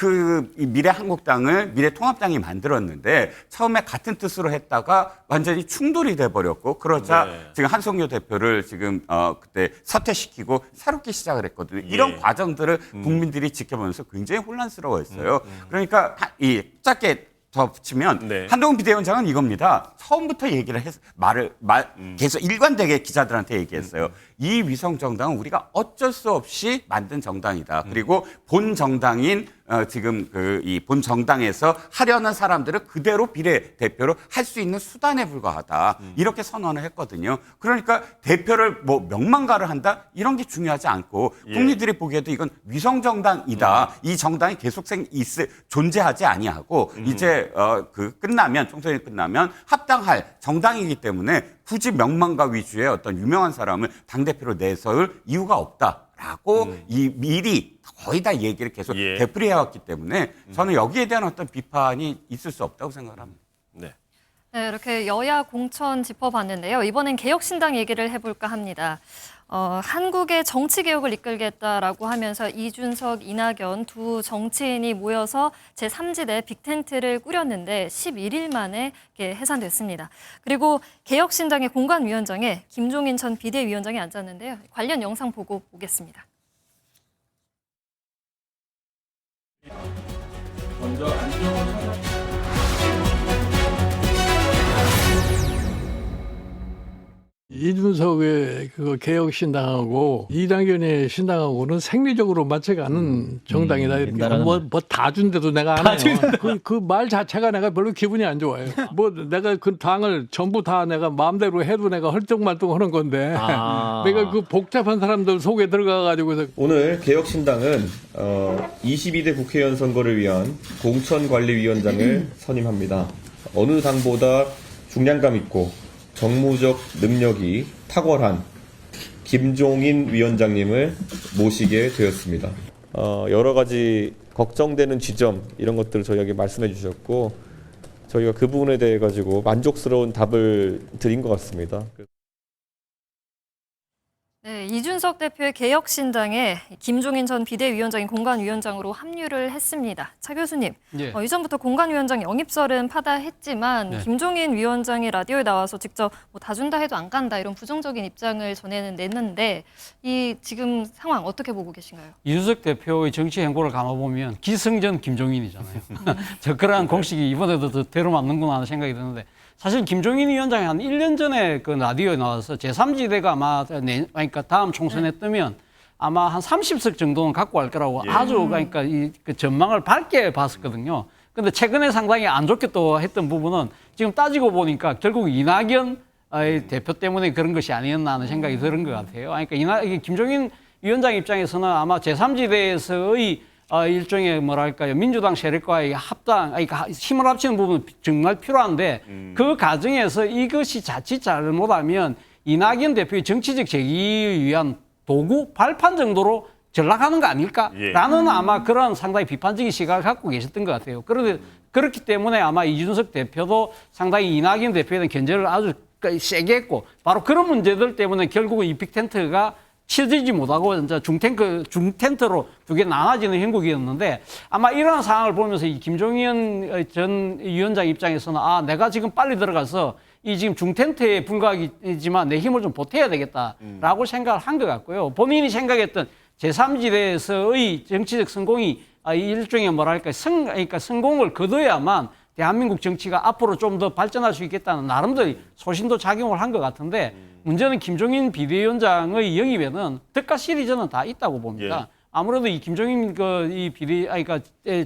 미래한국당을 미래통합당이 만들었는데 처음에 같은 뜻으로 했다가 완전히 충돌이 돼버렸고 그러자 지금 한성료 대표를 지금 그때 사퇴시키고 새롭게 시작을 했거든요. 이런 과정들을 국민들이 지켜보면서 굉장히 혼란스러워했어요. 그러니까 짧게 덧붙이면 한동훈 비대위원장은 이겁니다. 처음부터 얘기를 해서 계속 일관되게 기자들한테 얘기했어요. 이 위성정당은 우리가 어쩔 수 없이 만든 정당이다. 그리고 본 정당인 지금 이 본 정당에서 하려는 사람들을 그대로 비례대표로 할 수 있는 수단에 불과하다. 이렇게 선언을 했거든요. 그러니까 대표를 명망가를 한다? 이런 게 중요하지 않고 국민들이 보기에도 이건 위성정당이다. 이 정당이 계속 존재하지 아니하고 이제 총선이 끝나면 합당할 정당이기 때문에 굳이 명망가 위주의 어떤 유명한 사람을 당대표로 내세울 이유가 없다라고 미리 거의 다 얘기를 계속 되풀이해왔기 때문에 저는 여기에 대한 어떤 비판이 있을 수 없다고 생각을 합니다. 네, 이렇게 여야 공천 짚어봤는데요. 이번엔 개혁신당 얘기를 해볼까 합니다. 한국의 정치개혁을 이끌겠다라고 하면서 이준석, 이낙연 두 정치인이 모여서 제3지대 빅텐트를 꾸렸는데 11일 만에 해산됐습니다. 그리고 개혁신당의 공관위원장에 김종인 전 비대위원장이 앉았는데요. 관련 영상 보고 오겠습니다. 먼저 안정원 이준석의 개혁신당하고 이낙연의 신당하고는 생리적으로 맞춰가는 정당이다. 이렇게 뭐 다 준데도 내가 안 해요. 그 말 자체가 내가 별로 기분이 안 좋아요. 내가 그 당을 전부 다 내가 마음대로 해도 내가 헐떡말떡하는 건데 내가 그 복잡한 사람들 속에 들어가가지고 오늘 개혁신당은 22대 국회의원 선거를 위한 공천관리위원장을 선임합니다. 어느 당보다 중량감 있고 정무적 능력이 탁월한 김종인 위원장님을 모시게 되었습니다. 여러 가지 걱정되는 지점 이런 것들을 저희에게 말씀해 주셨고 저희가 그 부분에 대해 가지고 만족스러운 답을 드린 것 같습니다. 네, 이준석 대표의 개혁신당에 김종인 전 비대위원장이 공관위원장으로 합류를 했습니다. 차 교수님, 이전부터 공관위원장 영입설은 파다했지만 김종인 위원장이 라디오에 나와서 직접 다 준다 해도 안 간다 이런 부정적인 입장을 전에는 냈는데 이 지금 상황 어떻게 보고 계신가요? 이준석 대표의 정치 행보를 감아보면 기승전 김종인이잖아요. 적절한 공식이 이번에도 더 들어맞는구나 하는 생각이 드는데 사실 김종인 위원장이 한 1년 전에 그 라디오에 나와서 제3지대가 아마 그러니까 다음 총선에 뜨면 아마 한 30석 정도는 갖고 갈 거라고 아주 그러니까 그 전망을 밝게 봤었거든요. 근데 최근에 상당히 안 좋게 또 했던 부분은 지금 따지고 보니까 결국 이낙연 대표 때문에 그런 것이 아니었나 하는 생각이 드는 것 같아요. 그러니까 김종인 위원장 입장에서는 아마 제3지대에서의 일종의 뭐랄까요 민주당 세력과의 합당, 그러니까 힘을 합치는 부분은 정말 필요한데 그 과정에서 이것이 자칫 잘못하면 이낙연 대표의 정치적 재기를 위한 도구 발판 정도로 전락하는 거 아닐까라는 아마 그런 상당히 비판적인 시각을 갖고 계셨던 것 같아요. 그런데 그렇기 때문에 아마 이준석 대표도 상당히 이낙연 대표에 대한 견제를 아주 세게 했고 바로 그런 문제들 때문에 결국은 이 빅텐트가 치러지지 못하고 이제 중텐트로 두 개 나눠지는 형국이었는데 아마 이러한 상황을 보면서 이 김종인 전 위원장 입장에서는 내가 지금 빨리 들어가서 이 지금 중텐트에 불과하지만 내 힘을 좀 보태야 되겠다라고 생각을 한 것 같고요. 본인이 생각했던 제3지대에서의 정치적 성공이 일종의 그러니까 성공을 거둬야만 대한민국 정치가 앞으로 좀 더 발전할 수 있겠다는 나름대로 소신도 작용을 한 것 같은데 문제는 김종인 비대위원장의 영입에는 득과 실이 저는 다 있다고 봅니다. 아무래도 이 김종인 그러니까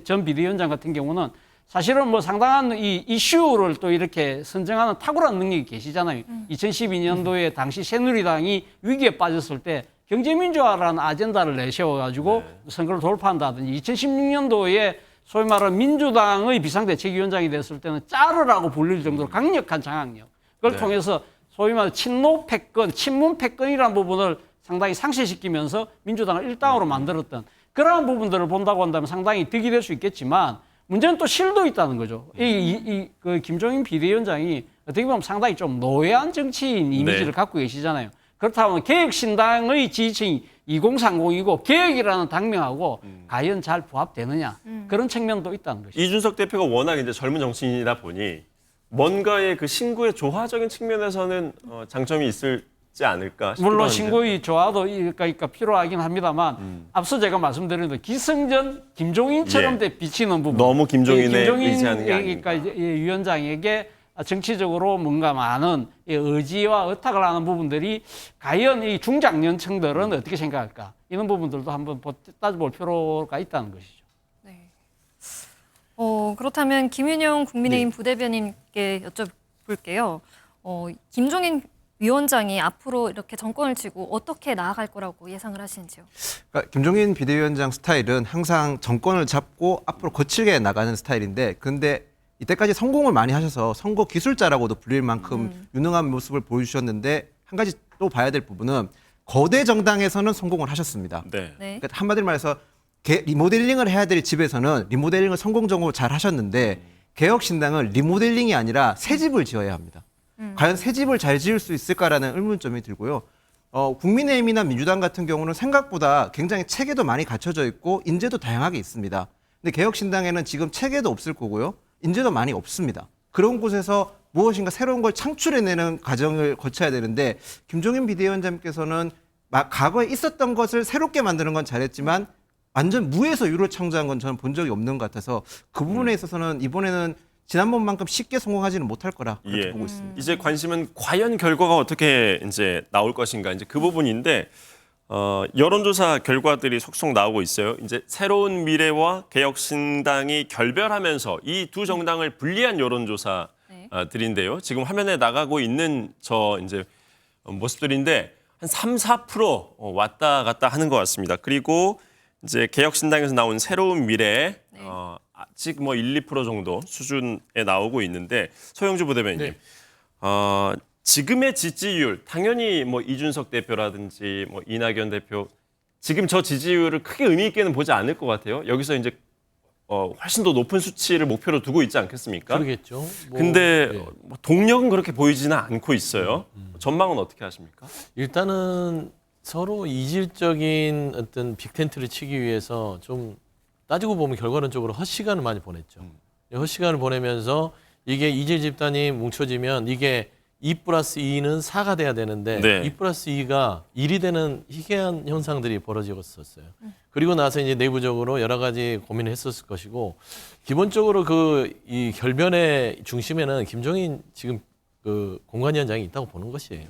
전 비대위원장 같은 경우는 사실은 뭐 상당한 이 이슈를 또 이렇게 선정하는 탁월한 능력이 계시잖아요. 2012년도에 당시 새누리당이 위기에 빠졌을 때 경제민주화라는 아젠다를 내세워가지고 선거를 돌파한다든지 2016년도에 소위 말하는 민주당의 비상대책위원장이 됐을 때는 짜르라고 불릴 정도로 강력한 장악력. 그걸 통해서 소위 말하는 친노 패권, 친문 패권이라는 부분을 상당히 상쇄시키면서 민주당을 일당으로 만들었던 그러한 부분들을 본다고 한다면 상당히 득이 될 수 있겠지만 문제는 또 실도 있다는 거죠. 그 김종인 비대위원장이 어떻게 보면 상당히 좀 노예한 정치인 이미지를 갖고 계시잖아요. 그렇다면 개혁신당의 지지층이 2030이고 개혁이라는 당명하고 과연 잘 부합되느냐 그런 측면도 있다는 것이죠. 이준석 대표가 워낙 이제 젊은 정치인이다 보니 뭔가의 그 신구의 조화적인 측면에서는 장점이 있을지 않을까 싶기도 물론 한데. 신고의 조화도 그러니까 필요하긴 합니다만 앞서 제가 말씀드린 대로 기승전 김종인처럼 비치는 부분 너무 김종인에 김종인 의지하는 게 아닌가. 그러니까 위원장에게 정치적으로 뭔가 많은 의지와 의탁을 하는 부분들이 과연 이 중장년층들은 어떻게 생각할까 이런 부분들도 한번 따져볼 필요가 있다는 것이죠. 그렇다면 김윤영 국민의힘 부대변인께 여쭤볼게요. 김종인 위원장이 앞으로 이렇게 정권을 쥐고 어떻게 나아갈 거라고 예상을 하시는지요? 그러니까 김종인 비대위원장 스타일은 항상 정권을 잡고 앞으로 거칠게 나가는 스타일인데 근데 이때까지 성공을 많이 하셔서 선거 기술자라고도 불릴 만큼 유능한 모습을 보여주셨는데 한 가지 또 봐야 될 부분은 거대 정당에서는 성공을 하셨습니다. 그러니까 한마디로 말해서 리모델링을 해야 될 집에서는 리모델링을 성공적으로 잘 하셨는데 개혁신당은 리모델링이 아니라 새 집을 지어야 합니다. 과연 새 집을 잘 지을 수 있을까라는 의문점이 들고요. 국민의힘이나 민주당 같은 경우는 생각보다 굉장히 체계도 많이 갖춰져 있고 인재도 다양하게 있습니다. 근데 개혁신당에는 지금 체계도 없을 거고요. 인재도 많이 없습니다. 그런 곳에서 무엇인가 새로운 걸 창출해내는 과정을 거쳐야 되는데 김종인 비대위원장께서는 과거에 있었던 것을 새롭게 만드는 건 잘했지만 완전 무에서 유를 창조한 건 저는 본 적이 없는 것 같아서 그 부분에 있어서는 이번에는 지난번만큼 쉽게 성공하지는 못할 거라 그렇게 보고 있습니다. 이제 관심은 과연 결과가 어떻게 이제 나올 것인가 이제 그 부분인데 여론조사 결과들이 속속 나오고 있어요. 이제 새로운 미래와 개혁신당이 결별하면서 이 두 정당을 분리한 여론조사들인데요. 지금 화면에 나가고 있는 저 이제 모습들인데 한 3-4% 왔다 갔다 하는 것 같습니다. 그리고 이제 개혁신당에서 나온 새로운 미래 아직 뭐 1-2% 정도 수준에 나오고 있는데 소영주 부대변인님. 지금의 지지율 당연히 뭐 이준석 대표라든지 뭐 이낙연 대표 지금 저 지지율을 크게 의미 있게는 보지 않을 것 같아요. 여기서 이제 훨씬 더 높은 수치를 목표로 두고 있지 않겠습니까? 그러겠죠. 근데 뭐 동력은 그렇게 보이지는 않고 있어요. 전망은 어떻게 하십니까? 일단은 서로 이질적인 어떤 빅텐트를 치기 위해서 좀 따지고 보면 결과론적으로 헛시간을 많이 보냈죠. 헛시간을 보내면서 이게 이질 집단이 뭉쳐지면 이게 2+2는 4가 돼야 되는데 2+2가 1이 되는 희귀한 현상들이 벌어졌었어요. 그리고 나서 이제 내부적으로 여러 가지 고민을 했었을 것이고 기본적으로 이 결변의 중심에는 김종인 지금 그 공관위원장이 있다고 보는 것이에요.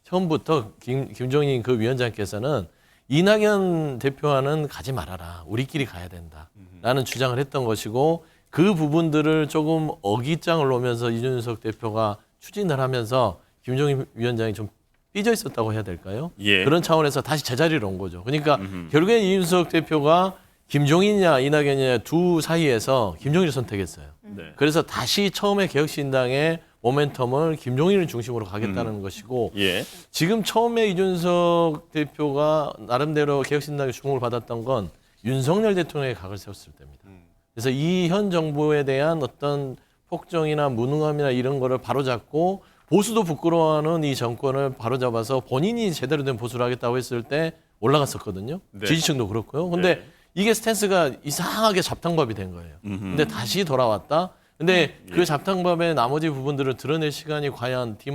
처음부터 김종인 그 위원장께서는 이낙연 대표와는 가지 말아라. 우리끼리 가야 된다. 라는 주장을 했던 것이고 그 부분들을 조금 어깃장을 놓으면서 이준석 대표가 추진을 하면서 김종인 위원장이 좀 삐져 있었다고 해야 될까요? 그런 차원에서 다시 제자리로 온 거죠. 그러니까 결국엔 이준석 대표가 김종인이냐 이낙연이냐 두 사이에서 김종인을 선택했어요. 그래서 다시 처음에 개혁신당의 모멘텀을 김종인을 중심으로 가겠다는 것이고 지금 처음에 이준석 대표가 나름대로 개혁신당의 주목을 받았던 건 윤석열 대통령의 각을 세웠을 때입니다. 그래서 이 현 정부에 대한 어떤 폭정이나 무능함이나 이런 거를 바로잡고 보수도 부끄러워하는 이 정권을 바로잡아서 본인이 제대로 된 보수를 하겠다고 했을 때 올라갔었거든요. 지지층도 그렇고요. 근데 이게 스탠스가 이상하게 잡탕밥이 된 거예요. 근데 다시 돌아왔다. 근데 그 잡탕밥의 나머지 부분들을 드러낼 시간이 과연 D-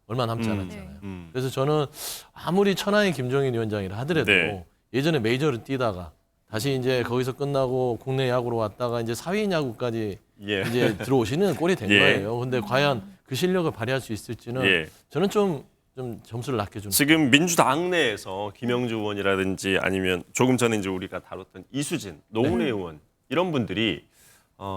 얼마 남지 않았잖아요. 그래서 저는 아무리 천하의 김종인 위원장이라 하더라도 예전에 메이저를 뛰다가 다시 이제 거기서 끝나고 국내 야구로 왔다가 이제 사회인 야구까지 이제 들어오시는 꼴이 된 거예요. 근데 과연 그 실력을 발휘할 수 있을지는 저는 좀 좀 점수를 낮게 주는. 지금 민주당 내에서 김영주 의원이라든지 아니면 조금 전에 이제 우리가 다뤘던 이수진, 노웅래 의원 이런 분들이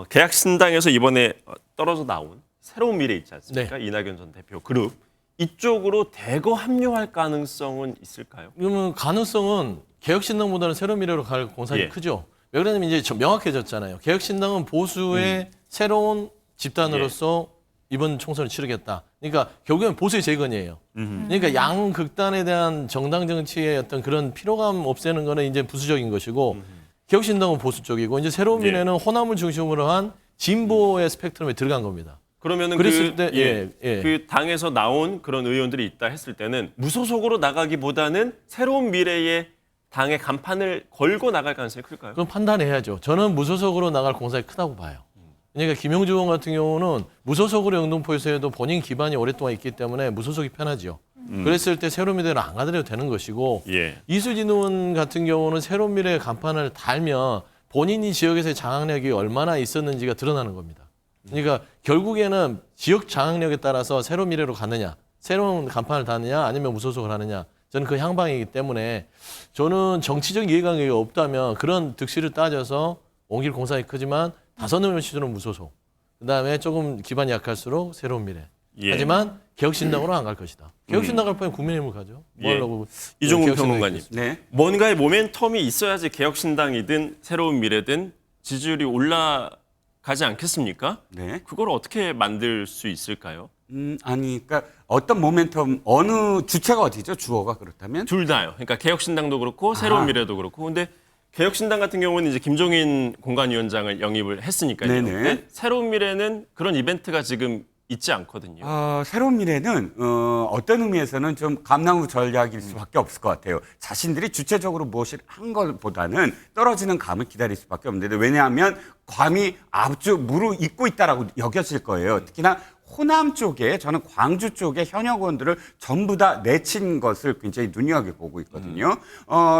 개혁신당에서 이번에 떨어져 나온 새로운 미래 있지 않습니까? 이낙연 전 대표 그룹 이쪽으로 대거 합류할 가능성은 있을까요? 그러면 가능성은 개혁신당보다는 새로운 미래로 갈 공산이 크죠. 왜 그러냐면 이제 명확해졌잖아요. 개혁신당은 보수의 새로운 집단으로서 이번 총선을 치르겠다. 그러니까 결국엔 보수의 재건이에요. 그러니까 양극단에 대한 정당 정치의 어떤 그런 피로감 없애는 거는 이제 부수적인 것이고 개혁신당은 보수 쪽이고 이제 새로운 미래는 호남을 중심으로 한 진보의 스펙트럼에 들어간 겁니다. 그러면은 그랬을 때 그 당에서 나온 그런 의원들이 있다 했을 때는 무소속으로 나가기보다는 새로운 미래의 당의 간판을 걸고 나갈 가능성이 클까요? 그건 판단해야죠. 저는 무소속으로 나갈 공산이 크다고 봐요. 그러니까 김영주 의원 같은 경우는 무소속으로 영등포에서 해도 본인 기반이 오랫동안 있기 때문에 무소속이 편하죠. 그랬을 때 새로운 미래로 안 가더라도 되는 것이고 이수진 의원 같은 경우는 새로운 미래의 간판을 달면 본인이 지역에서의 장악력이 얼마나 있었는지가 드러나는 겁니다. 그러니까 결국에는 지역 장악력에 따라서 새로운 미래로 가느냐, 새로운 간판을 다느냐, 아니면 무소속을 하느냐. 저는 그 향방이기 때문에 저는 정치적 이해관계가 없다면 그런 득실을 따져서 옮길 공산이 크지만 5명 시절은 무소속. 그다음에 조금 기반이 약할수록 새로운 미래. 하지만 개혁신당으로 안 갈 것이다. 개혁신당 갈 바엔 국민의힘을 가죠. 뭐 하려고. 이종훈 평론가님. 뭔가의 모멘텀이 있어야지 개혁신당이든 새로운 미래든 지지율이 올라가지 않겠습니까? 그걸 어떻게 만들 수 있을까요? 아니, 그러니까 어떤 모멘텀, 어느 주체가 어디죠? 주어가 그렇다면? 둘 다요. 그러니까 개혁신당도 그렇고 새로운 미래도 그렇고. 근데 개혁신당 같은 경우는 이제 김종인 공관위원장을 영입을 했으니까요. 근데 새로운 미래는 그런 이벤트가 지금 있지 않거든요. 새로운 미래는 어떤 의미에서는 좀 감나무 전략일 수밖에 없을 것 같아요. 자신들이 주체적으로 무엇을 한 것보다는 떨어지는 감을 기다릴 수밖에 없는데 왜냐하면 감이 아주 무르익고 있다라고 여겨질 거예요. 특히나 호남 쪽에 저는 광주 쪽에 현역 의원들을 전부 다 내친 것을 굉장히 눈여겨보고 있거든요.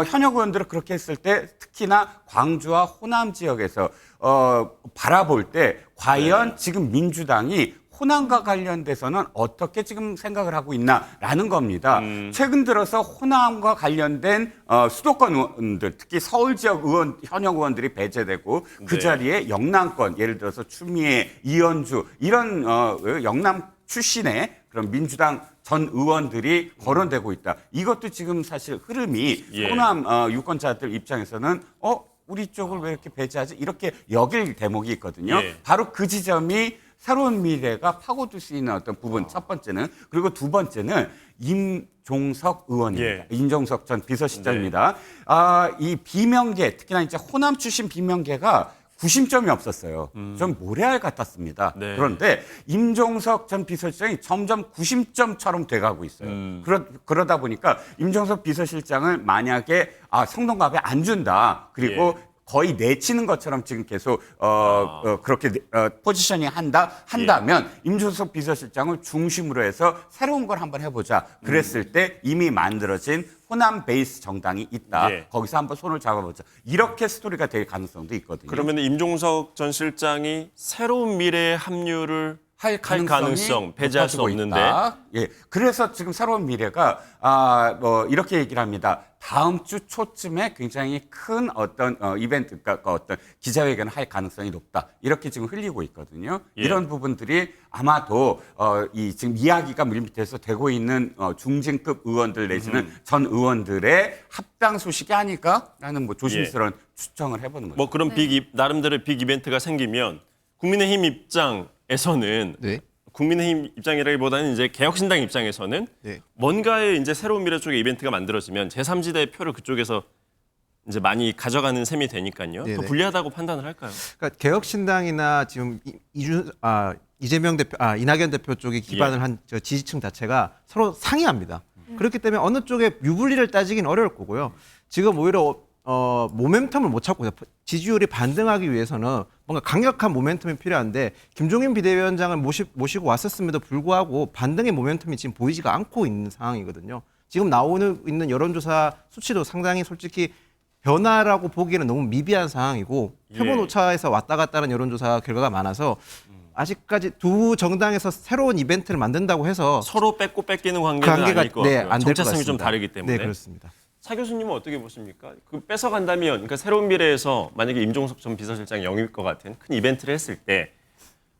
현역 의원들을 그렇게 했을 때 특히나 광주와 호남 지역에서 바라볼 때 과연 지금 민주당이 호남과 관련돼서는 어떻게 지금 생각을 하고 있나라는 겁니다. 최근 들어서 호남과 관련된 수도권 의원들, 특히 서울 지역 의원, 현역 의원들이 배제되고 그 자리에 영남권, 예를 들어서 추미애, 이현주 이런 영남 출신의 그런 민주당 전 의원들이 거론되고 있다. 이것도 지금 사실 흐름이 호남 유권자들 입장에서는 우리 쪽을 왜 이렇게 배제하지? 이렇게 여길 대목이 있거든요. 바로 그 지점이 새로운 미래가 파고들 수 있는 어떤 부분 첫 번째는 그리고 두 번째는 임종석 의원입니다. 임종석 전 비서실장입니다. 이 비명계 특히나 이제 호남 출신 비명계가 구심점이 없었어요. 좀 모래알 같았습니다. 그런데 임종석 전 비서실장이 점점 구심점처럼 돼가고 있어요. 그러다 보니까 임종석 비서실장을 만약에 성동갑에 안 준다. 그리고 거의 내치는 것처럼 지금 계속 그렇게 포지셔닝 한다면 임종석 비서실장을 중심으로 해서 새로운 걸 한번 해보자. 그랬을 때 이미 만들어진 호남 베이스 정당이 있다. 거기서 한번 손을 잡아보자. 이렇게 스토리가 될 가능성도 있거든요. 그러면 임종석 전 실장이 새로운 미래에 합류를 할 가능성 배제할 수 없는데. 그래서 지금 새로운 미래가 이렇게 얘기를 합니다. 다음 주 초쯤에 굉장히 큰 어떤 이벤트, 그러니까 어떤 기자회견을 할 가능성이 높다. 이렇게 지금 흘리고 있거든요. 이런 부분들이 아마도 이 지금 이야기가 물밑에서 되고 있는 중진급 의원들 내지는 전 의원들의 합당 소식이 아닐까라는 조심스러운 추정을 해보는 거죠. 그런 나름대로 빅 이벤트가 생기면 국민의힘 입장에서는 국민의힘 입장이라기보다는 이제 개혁신당 입장에서는 뭔가의 이제 새로운 미래 쪽에 이벤트가 만들어지면 제3지대의 표를 그쪽에서 이제 많이 가져가는 셈이 되니까요. 더 불리하다고 판단을 할까요? 그러니까 개혁신당이나 지금 이재명 대표, 이낙연 대표 쪽에 기반을 한 지지층 자체가 서로 상이합니다. 그렇기 때문에 어느 쪽에 유불리를 따지긴 어려울 거고요. 지금 오히려 모멘텀을 못 찾고 있어요. 지지율이 반등하기 위해서는 뭔가 강력한 모멘텀이 필요한데 김종인 비대위원장을 모시고 왔었음에도 불구하고 반등의 모멘텀이 지금 보이지가 않고 있는 상황이거든요. 지금 나오는 있는 여론조사 수치도 상당히 솔직히 변화라고 보기에는 너무 미비한 상황이고 표본 오차에서 왔다 갔다 하는 여론조사 결과가 많아서 아직까지 두 정당에서 새로운 이벤트를 만든다고 해서 서로 뺏고 뺏기는 관계는 관계가 아닐 것 네, 같고요. 안될것 정체성이 좀 같습니다. 다르기 때문에. 네, 그렇습니다. 차 교수님은 어떻게 보십니까? 그 뺏어간다면, 그러니까 새로운 미래에서 만약에 임종석 전 비서실장이 영입일 것 같은 큰 이벤트를 했을 때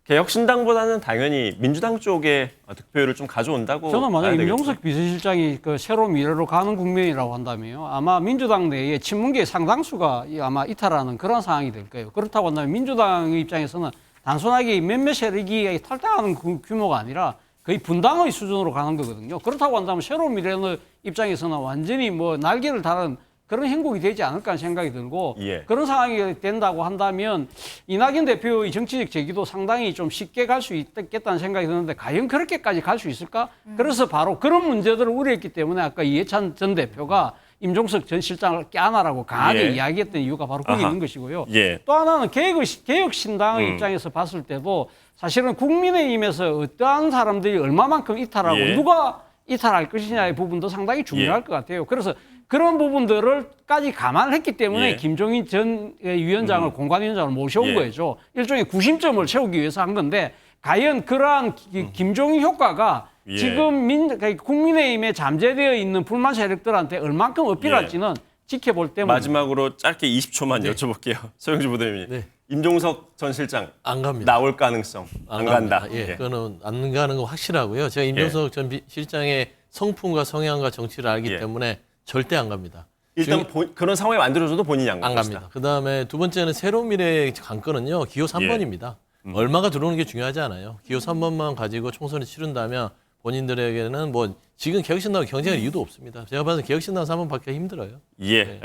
개혁신당보다는 당연히 민주당 쪽에 득표율을 좀 가져온다고 저는 만약 봐야 되겠죠. 임종석 비서실장이 그 새로운 미래로 가는 국면이라고 한다면요. 아마 민주당 내에 친문계 상당수가 아마 이탈하는 그런 상황이 될 거예요. 그렇다고 한다면 민주당의 입장에서는 단순하게 몇몇 세력이 탈당하는 규모가 아니라 거의 분당의 수준으로 가는 거거든요. 그렇다고 한다면 새로운 미래의 입장에서는 완전히 뭐 날개를 달은 그런 행복이 되지 않을까 하는 생각이 들고 예. 그런 상황이 된다고 한다면 이낙연 대표의 정치적 재기도 상당히 좀 쉽게 갈 수 있겠다는 생각이 드는데 과연 그렇게까지 갈 수 있을까? 그래서 바로 그런 문제들을 우려했기 때문에 아까 이해찬 전 대표가 임종석 전 실장을 껴안아라고 강하게 예. 이야기했던 이유가 바로 거기 아하. 있는 것이고요. 예. 또 하나는 개혁신당의 입장에서 봤을 때도 사실은 국민의힘에서 어떠한 사람들이 얼마만큼 이탈하고 예. 누가 이탈할 것이냐의 부분도 상당히 중요할 것 같아요. 그래서 그런 부분들을까지 감안을 했기 때문에 예. 김종인 전 위원장을 공관위원장을 모셔온 예. 거죠. 일종의 구심점을 채우기 위해서 한 건데 과연 그러한 김종인 효과가 예. 지금 국민의힘에 잠재되어 있는 불만 세력들한테 얼만큼 어필할지는 지켜볼 때문에 마지막으로 짧게 20초만 여쭤볼게요. 소영주 부대표님. 네. 임종석 전 실장 안 갑니다. 나올 가능성 안 간다. 예, 그거는 안 가는 거 확실하고요. 제가 임종석 전 실장의 성품과 성향과 정치를 알기 예. 때문에 절대 안 갑니다. 일단 그런 상황이 만들어져도 본인이 안 안 갑니다. 갑니다. 그다음에 두 번째는 새로운 미래의 관건은요. 기호 3번입니다. 얼마가 들어오는 게 중요하지 않아요. 기호 3번만 가지고 총선을 치른다면 본인들에게는 뭐 지금 개혁신당 경쟁할 이유도 없습니다. 제가 봐서 개혁신당 3번 받기가 힘들어요. 예.